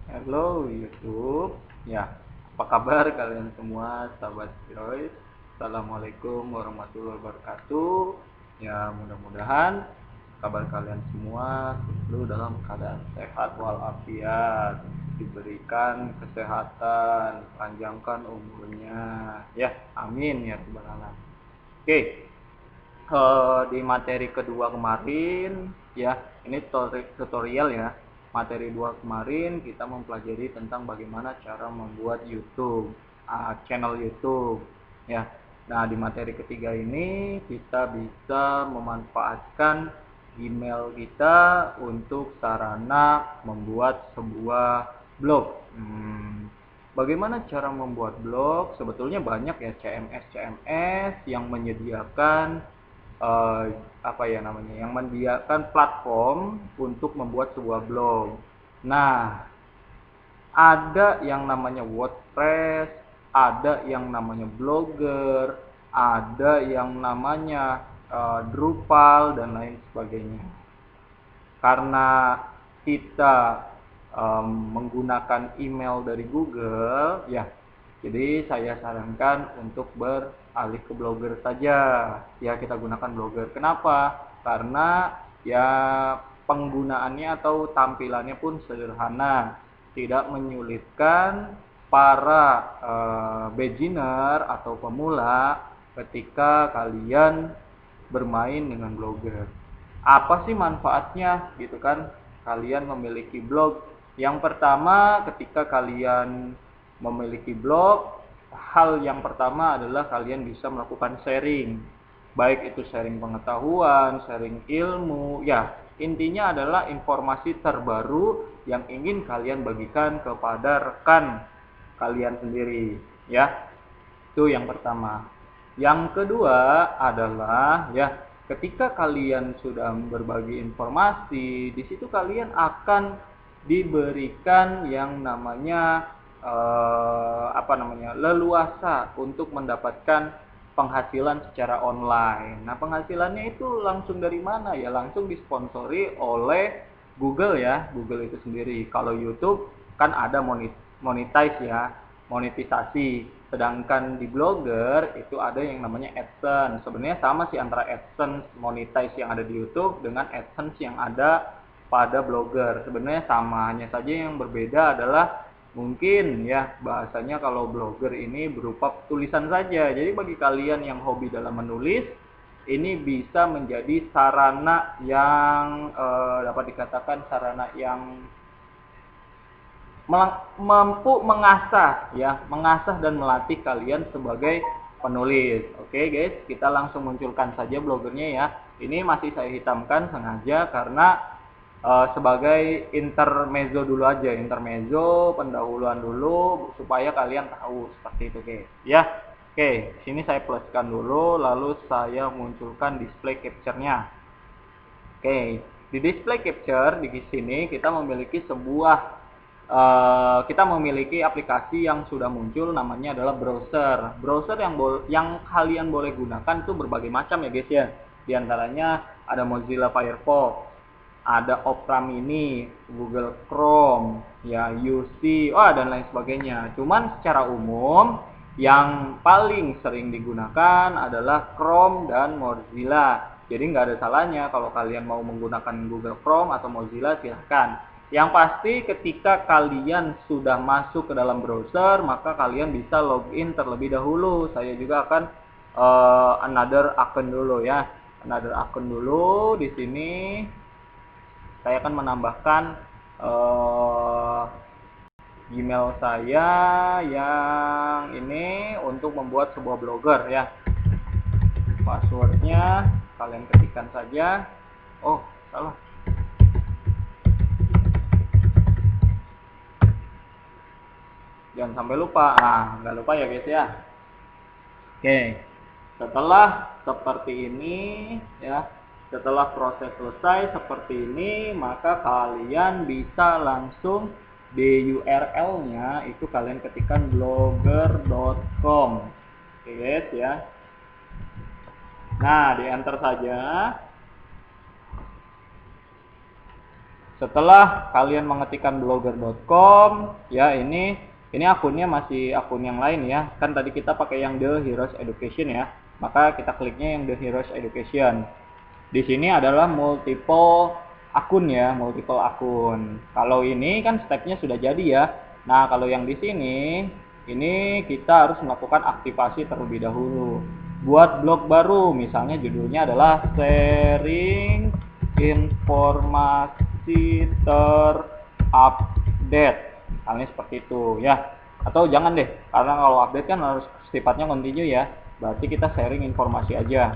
Halo YouTube, ya apa kabar kalian semua sahabat Joyce? Assalamualaikum warahmatullahi wabarakatuh. Ya mudah-mudahan kabar kalian semua selalu dalam keadaan sehat walafiat, diberikan kesehatan, panjangkan umurnya, ya amin ya Tuhan Allah. Oke, di materi kedua kemarin ya, ini tutorial ya. Materi 2 kemarin kita mempelajari tentang bagaimana cara membuat YouTube, channel YouTube ya. Nah, di materi ketiga ini kita bisa memanfaatkan email kita untuk sarana membuat sebuah blog. Bagaimana cara membuat blog? Sebetulnya banyak ya CMS yang menyediakan yang menyediakan platform untuk membuat sebuah blog. Nah, ada yang namanya WordPress, ada yang namanya Blogger, ada yang namanya Drupal dan lain sebagainya. Karena kita menggunakan email dari Google, ya, jadi saya sarankan untuk beralih ke Blogger saja. Ya, kita gunakan Blogger. Kenapa? Karena ya penggunaannya atau tampilannya pun sederhana, tidak menyulitkan para beginner atau pemula ketika kalian bermain dengan Blogger. Apa sih manfaatnya gitu kan kalian memiliki blog? Yang pertama, ketika kalian memiliki blog, hal yang pertama adalah kalian bisa melakukan sharing, baik itu sharing pengetahuan, sharing ilmu, ya intinya adalah informasi terbaru yang ingin kalian bagikan kepada rekan kalian sendiri, ya. Itu yang pertama. Yang kedua adalah ya, ketika kalian sudah berbagi informasi, di situ kalian akan diberikan yang namanya leluasa untuk mendapatkan penghasilan secara online. Nah, penghasilannya itu langsung dari mana? Ya langsung disponsori oleh Google ya, Google itu sendiri. Kalau YouTube kan ada monetize ya, monetisasi. Sedangkan di Blogger itu ada yang namanya AdSense. Sebenarnya sama sih antara AdSense monetize yang ada di YouTube dengan AdSense yang ada pada Blogger. Sebenarnya sama, hanya saja yang berbeda adalah mungkin ya bahasanya kalau Blogger ini berupa tulisan saja. Jadi bagi kalian yang hobi dalam menulis, ini bisa menjadi sarana yang dapat dikatakan sarana yang mampu mengasah ya, mengasah dan melatih kalian sebagai penulis. Oke guys, kita langsung munculkan saja Bloggernya ya. Ini masih saya hitamkan sengaja karena sebagai intermezzo dulu aja, intermezzo pendahuluan dulu supaya kalian tahu seperti itu guys ya. Oke, sini saya pluskan dulu, lalu saya munculkan display capture-nya. Oke, di display capture di sini kita memiliki kita memiliki aplikasi yang sudah muncul, namanya adalah browser. Browser yang kalian boleh gunakan itu berbagai macam ya guys ya. Di antaranya ada Mozilla Firefox, ada Opera Mini, Google Chrome, ya UC, dan lain sebagainya. Cuman secara umum yang paling sering digunakan adalah Chrome dan Mozilla. Jadi nggak ada salahnya kalau kalian mau menggunakan Google Chrome atau Mozilla, silahkan. Yang pasti ketika kalian sudah masuk ke dalam browser, maka kalian bisa login terlebih dahulu. Saya juga akan another account dulu ya. Another account dulu di sini. Saya akan menambahkan Gmail saya yang ini untuk membuat sebuah blogger ya. Passwordnya kalian ketikkan saja. Oh, salah. Jangan sampai lupa. Nah, nggak lupa ya guys ya. Oke, setelah seperti ini ya, setelah proses selesai seperti ini, maka kalian bisa langsung di URL-nya itu kalian ketikkan blogger.com. Oke guys ya. Nah, di enter saja. Setelah kalian mengetikkan blogger.com, ya ini akunnya masih akun yang lain ya. Kan tadi kita pakai yang The Heroes Education ya. Maka kita kliknya yang The Heroes Education. Di sini adalah multiple akun ya, multiple akun. Kalau ini kan stepnya sudah jadi ya. Nah, kalau yang di sini ini kita harus melakukan aktivasi terlebih dahulu. Buat blog baru, misalnya judulnya adalah sharing informasi terupdate, misalnya seperti itu ya. Atau jangan deh, karena kalau update kan harus sifatnya continue ya, berarti kita sharing informasi aja.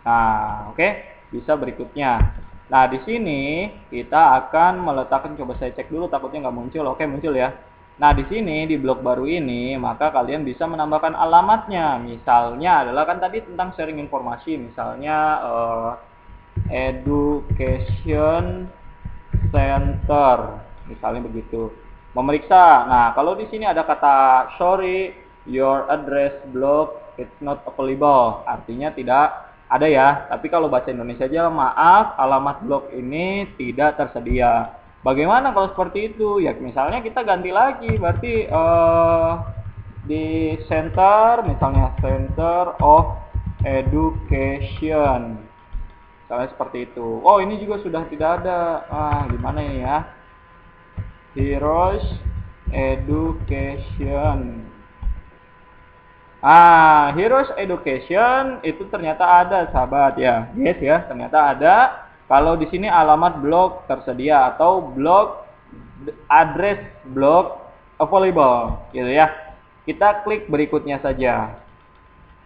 Nah, oke, bisa berikutnya. Nah, di sini kita akan meletakkan, coba saya cek dulu takutnya nggak muncul. Oke, muncul ya. Nah, di sini di blog baru ini, maka kalian bisa menambahkan alamatnya. Misalnya adalah kan tadi tentang sharing informasi, misalnya education center, misalnya begitu. Memeriksa. Nah, kalau di sini ada kata sorry, your address blog it's not available, artinya tidak ada ya. Tapi kalau bahasa Indonesia aja, maaf, alamat blog ini tidak tersedia. Bagaimana kalau seperti itu? Ya misalnya kita ganti lagi, berarti di center, misalnya Center of Education, misalnya seperti itu. Oh, ini juga sudah tidak ada. Gimana ini ya? Heroes Education. Heroes Education itu ternyata ada, sahabat ya. Yes ya, ternyata ada. Kalau di sini alamat blog tersedia atau blog address blog available, gitu ya. Kita klik berikutnya saja.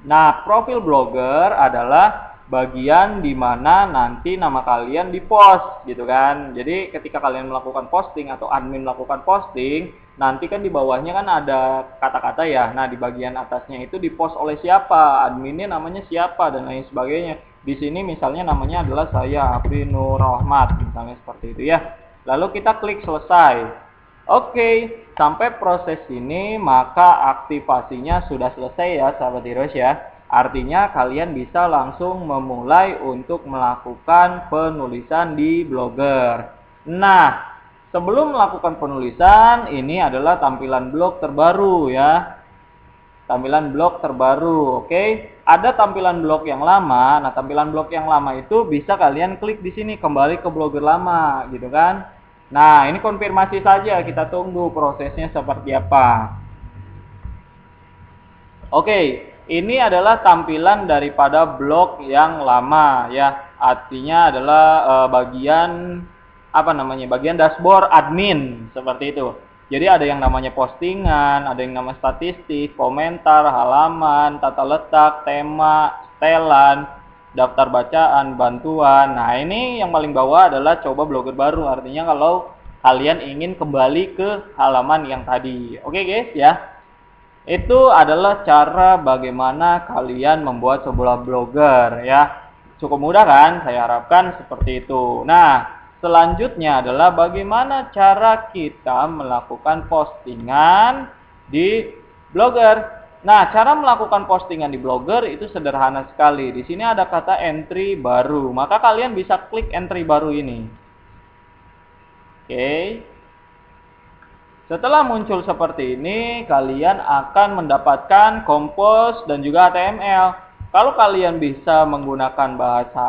Nah, profil blogger adalah bagian di mana nanti nama kalian di-post, gitu kan. Jadi ketika kalian melakukan posting atau admin melakukan posting, nanti kan di bawahnya kan ada kata-kata ya. Nah, di bagian atasnya itu di-post oleh siapa, adminnya namanya siapa, dan lain sebagainya. Di sini misalnya namanya adalah saya, Afri Nur Rahmat, misalnya seperti itu ya. Lalu kita klik selesai. Oke, sampai proses ini maka aktivasinya sudah selesai ya, sahabat Heroes ya. Artinya kalian bisa langsung memulai untuk melakukan penulisan di Blogger. Nah, sebelum melakukan penulisan, ini adalah tampilan blog terbaru ya. Tampilan blog terbaru, oke. Ada tampilan blog yang lama. Nah, tampilan blog yang lama itu bisa kalian klik di sini kembali ke Blogger lama, gitu kan. Nah, ini konfirmasi saja, kita tunggu prosesnya seperti apa. Oke, ini adalah tampilan daripada blog yang lama ya. Artinya adalah bagian bagian dashboard admin seperti itu. Jadi ada yang namanya postingan, ada yang namanya statistik, komentar, halaman, tata letak, tema, setelan, daftar bacaan, bantuan. Nah, ini yang paling bawah adalah coba blogger baru. Artinya kalau kalian ingin kembali ke halaman yang tadi. Oke guys ya. Itu adalah cara bagaimana kalian membuat sebuah blogger ya. Cukup mudah kan? Saya harapkan seperti itu. Nah, selanjutnya adalah bagaimana cara kita melakukan postingan di Blogger. Nah, cara melakukan postingan di Blogger itu sederhana sekali. Di sini ada kata entry baru. Maka kalian bisa klik entry baru ini. Oke. Setelah muncul seperti ini, kalian akan mendapatkan compose dan juga HTML. Kalau kalian bisa menggunakan bahasa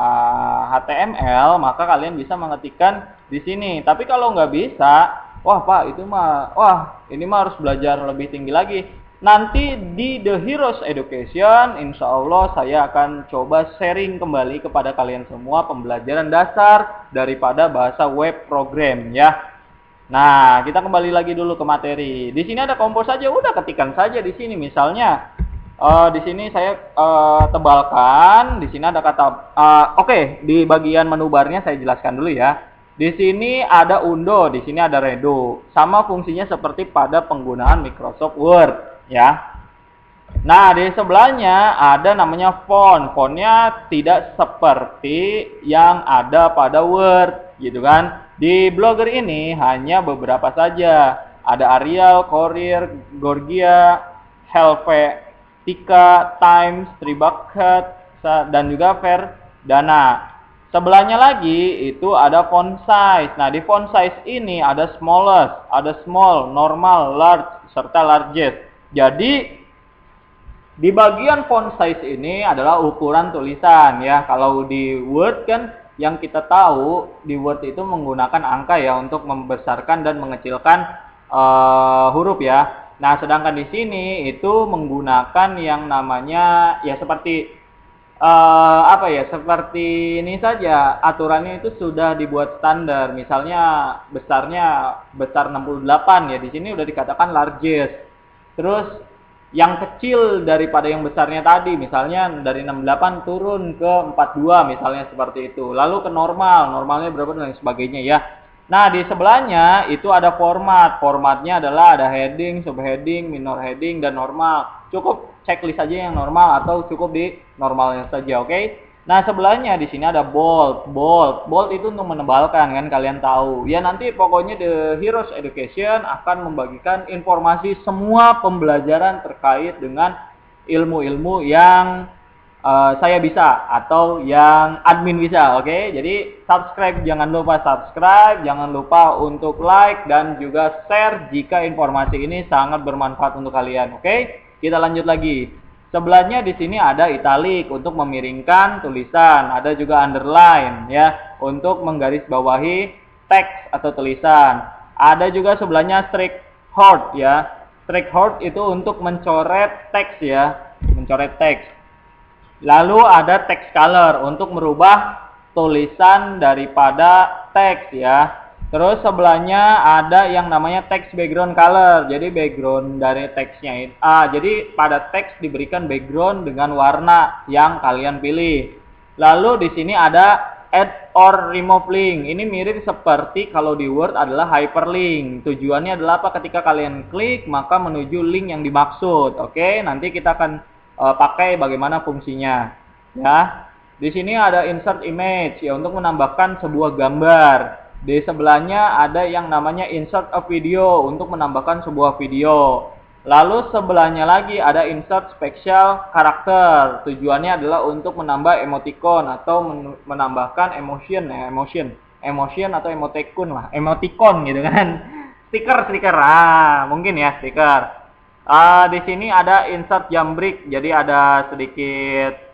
HTML, maka kalian bisa mengetikkan di sini. Tapi kalau nggak bisa, ini mah harus belajar lebih tinggi lagi. Nanti di The Heroes Education, insya Allah saya akan coba sharing kembali kepada kalian semua pembelajaran dasar daripada bahasa web program ya. Nah, kita kembali lagi dulu ke materi. Di sini ada compose saja, udah ketikkan saja di sini. Misalnya, di sini saya tebalkan. Di sini ada kata, di bagian menu barnya saya jelaskan dulu ya. Di sini ada undo, di sini ada redo. Sama fungsinya seperti pada penggunaan Microsoft Word ya. Nah, di sebelahnya ada namanya font. Fontnya tidak seperti yang ada pada Word, gitu kan. Di Blogger ini hanya beberapa saja. Ada Arial, Courier, Gorgia, Helvetica, Times, Tribucket, dan juga Verdana. Sebelahnya lagi itu ada font size. Nah, di font size ini ada smallest, ada small, normal, large, serta largest. Jadi di bagian font size ini adalah ukuran tulisan ya. Kalau di Word kan yang kita tahu di Word itu menggunakan angka ya untuk membesarkan dan mengecilkan huruf ya. Nah, sedangkan di sini itu menggunakan yang namanya ya seperti apa ya, seperti ini saja, aturannya itu sudah dibuat standar. Misalnya besarnya besar 68 ya, di sini udah dikatakan largest. Terus yang kecil daripada yang besarnya tadi, misalnya dari 68 turun ke 42 misalnya seperti itu. Lalu ke normal, normalnya berapa dan sebagainya ya. Nah, di sebelahnya itu ada format. Formatnya adalah ada heading, subheading, minor heading, dan normal. Cukup checklist saja yang normal atau cukup di normalnya saja, oke? Nah, sebelahnya di sini ada bold. Bold itu untuk menebalkan kan, kalian tahu. Ya, nanti pokoknya The Heroes Education akan membagikan informasi semua pembelajaran terkait dengan ilmu-ilmu yang saya bisa atau yang admin bisa, oke? Jadi subscribe, jangan lupa subscribe, jangan lupa untuk like dan juga share jika informasi ini sangat bermanfaat untuk kalian, oke? Kita lanjut lagi. Sebelahnya di sini ada italic untuk memiringkan tulisan, ada juga underline ya untuk menggarisbawahi teks atau tulisan. Ada juga sebelahnya strike-hard ya. Strike-hard itu untuk mencoret teks ya, mencoret teks. Lalu ada text color untuk merubah tulisan daripada teks ya. Terus sebelahnya ada yang namanya text background color. Jadi background dari teksnya itu. Jadi pada teks diberikan background dengan warna yang kalian pilih. Lalu di sini ada add or remove link. Ini mirip seperti kalau di Word adalah hyperlink. Tujuannya adalah apa? Ketika kalian klik maka menuju link yang dimaksud. Oke, nanti kita akan pakai bagaimana fungsinya ya. Di sini ada insert image ya untuk menambahkan sebuah gambar. Di sebelahnya ada yang namanya insert a video untuk menambahkan sebuah video. Lalu sebelahnya lagi ada insert special character. Tujuannya adalah untuk menambah emoticon atau menambahkan emotion atau emoticon lah, emoticon gitu kan. Stiker mungkin ya stiker. Di sini ada insert jambrik, jadi ada sedikit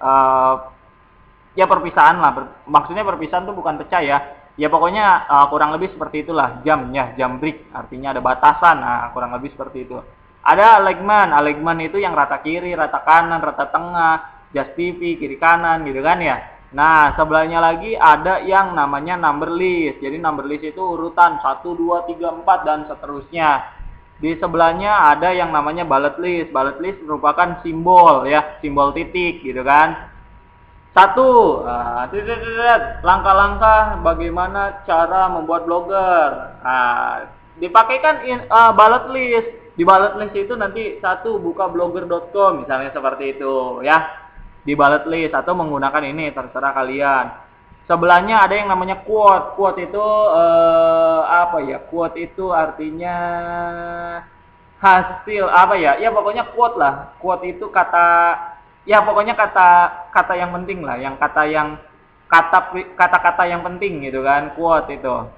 ya perpisahan lah. Maksudnya perpisahan itu bukan pecah ya. Ya pokoknya kurang lebih seperti itulah jam ya, jambrik artinya ada batasan. Nah, kurang lebih seperti itu. Ada alignment itu yang rata kiri, rata kanan, rata tengah, just TV kiri kanan gitu kan ya. Nah, sebelahnya lagi ada yang namanya number list. Jadi number list itu urutan 1 2 3 4 dan seterusnya. Di sebelahnya ada yang namanya bullet list. Bullet list merupakan simbol ya, simbol titik gitu kan. Satu, langkah-langkah bagaimana cara membuat blogger. Dipakaikan bullet list. Di bullet list itu nanti satu buka blogger.com misalnya seperti itu ya. Di bullet list atau menggunakan ini terserah kalian. Sebelahnya ada yang namanya quote. Quote itu apa ya? Quote itu artinya hasil apa ya? Ya pokoknya quote lah. Quote itu kata ya pokoknya kata yang penting lah, yang kata-kata yang penting gitu kan, quote itu.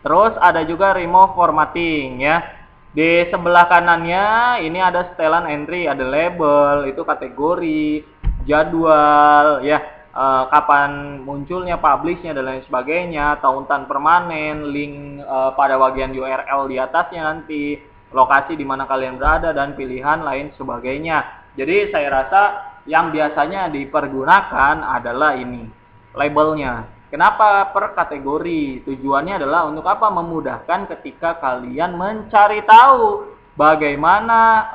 Terus ada juga remove formatting ya. Di sebelah kanannya ini ada setelan entry, ada label, itu kategori, jadwal ya. Kapan munculnya, publishnya dan lain sebagainya, tauntan permanen, link pada bagian URL di atasnya nanti, lokasi di mana kalian berada dan pilihan lain sebagainya. Jadi saya rasa yang biasanya dipergunakan adalah ini, labelnya. Kenapa per kategori? Tujuannya adalah untuk apa? Memudahkan ketika kalian mencari tahu bagaimana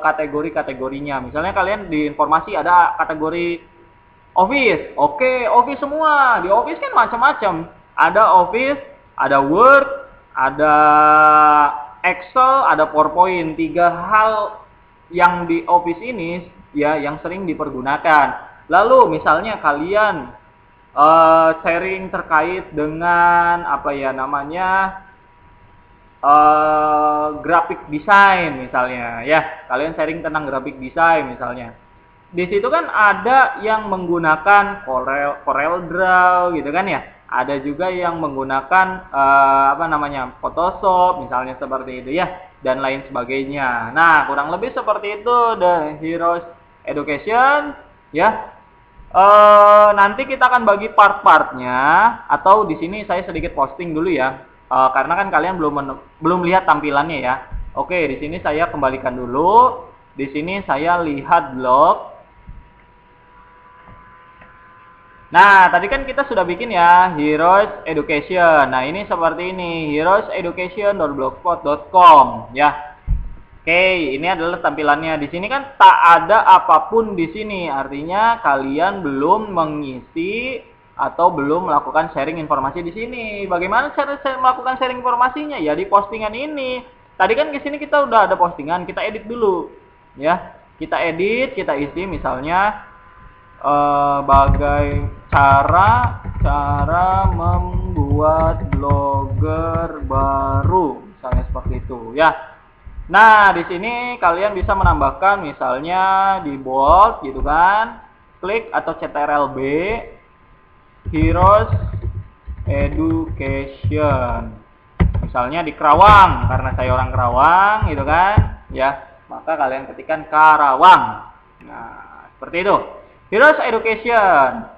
kategori-kategorinya. Misalnya kalian di informasi ada kategori Office, oke, Office semua. Di Office kan macam-macam. Ada Office, ada Word, ada Excel, ada PowerPoint. 3 hal yang di Office ini ya yang sering dipergunakan. Lalu misalnya kalian sharing terkait dengan apa ya namanya graphic design misalnya ya. Kalian sharing tentang graphic design misalnya. di situ kan ada yang menggunakan CorelDRAW gitu kan ya. Ada juga yang menggunakan Photoshop misalnya seperti itu ya, dan lain sebagainya. Nah, kurang lebih seperti itu The Heroes Education ya. Nanti kita akan bagi part-partnya, atau di sini saya sedikit posting dulu ya. Karena kan kalian belum lihat tampilannya ya. Oke, di sini saya kembalikan dulu. Di sini saya lihat blog. Nah, tadi kan kita sudah bikin ya Heroes Education. Nah, ini seperti ini, heroeseducation.blogspot.com ya. Oke, ini adalah tampilannya. Di sini kan tak ada apapun di sini. Artinya kalian belum mengisi atau belum melakukan sharing informasi di sini. Bagaimana cara melakukan sharing informasinya? Ya di postingan ini. Tadi kan di sini kita udah ada postingan, kita edit dulu. Ya, kita edit, kita isi misalnya cara membuat blogger baru, misalnya seperti itu ya. Nah, di sini kalian bisa menambahkan misalnya di bold gitu kan, klik atau CTRL-B Heroes Education. Misalnya di Karawang, karena saya orang Karawang gitu kan, ya. Maka kalian ketikkan Karawang. Nah, seperti itu. Heroes Education.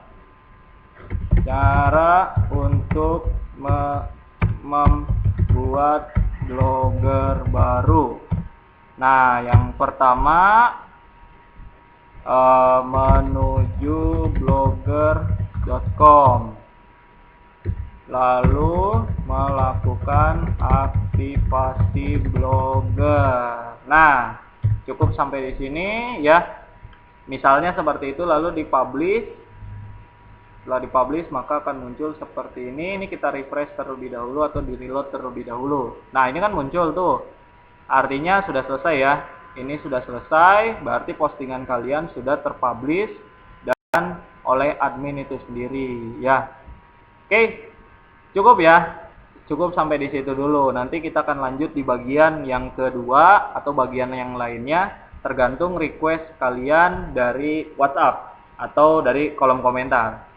Cara untuk membuat blogger baru. Nah, yang pertama menuju blogger.com, lalu melakukan aktivasi blogger. Nah, cukup sampai di sini ya. Misalnya seperti itu, lalu dipublish. Setelah dipublish maka akan muncul seperti ini. Ini kita refresh terlebih dahulu atau di reload terlebih dahulu. Nah, ini kan muncul tuh. Artinya sudah selesai ya. Ini sudah selesai, berarti postingan kalian sudah terpublish dan oleh admin itu sendiri ya. Oke, cukup ya. Cukup sampai di situ dulu. Nanti kita akan lanjut di bagian yang kedua atau bagian yang lainnya, tergantung request kalian dari WhatsApp atau dari kolom komentar.